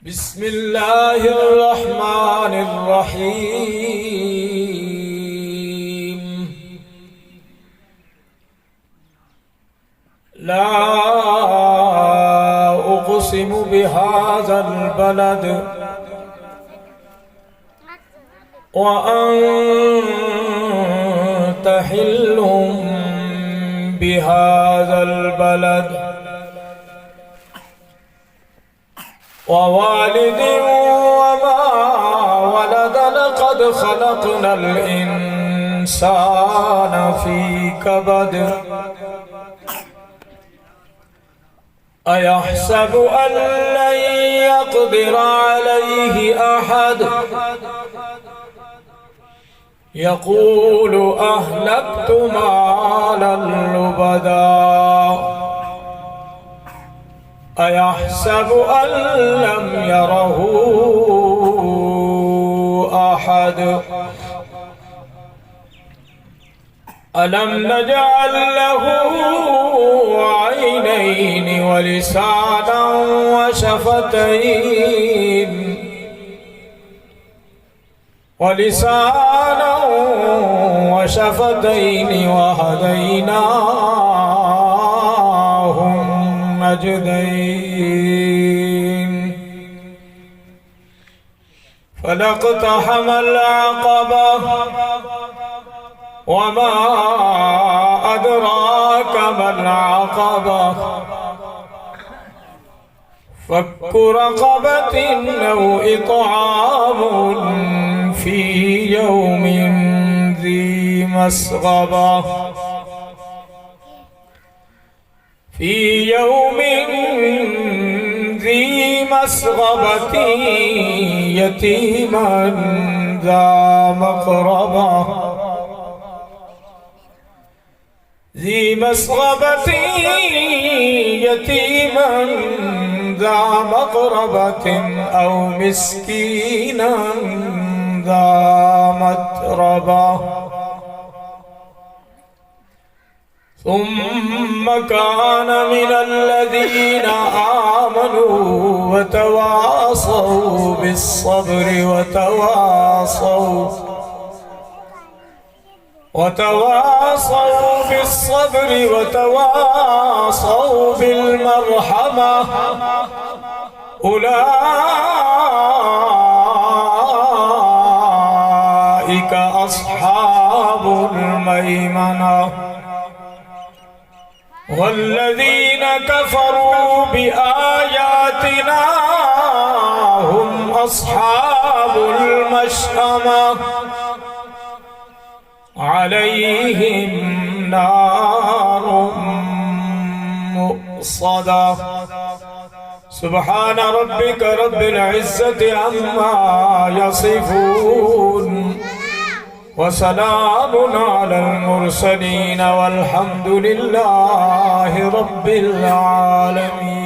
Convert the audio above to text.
بسم الله الرحمن الرحيم. لا أقسم بهذا البلد وأنت حل بهذا البلد ووالد وما ولد. لقد خلقنا الإنسان في كبد. أيحسب أن لن يقدر عليه أحد يقول أهلكت مالا لبدا. أيحسب أن لم يره أحد ألم نجعل له عينين ولسانا وشفتين وهديناه النجدين. فلاقتحم العقبة وما أدراك ما العقبة. فك رقبة أو إطعام في يوم ذي مسغبة. يتيما ذا مقربة أو مسكينا ذا متربة. ثم كان من الذين آمنوا وتواصوا بالصبر وتواصوا بالمرحمة. أولئك أصحاب الميمنة. والذين كفروا بآياتنا هم أصحاب المشأمة. عليهم نار مؤصدة. سبحان ربك رب العزة عما يصفون وسلام على المرسلين والحمد لله رب العالمين.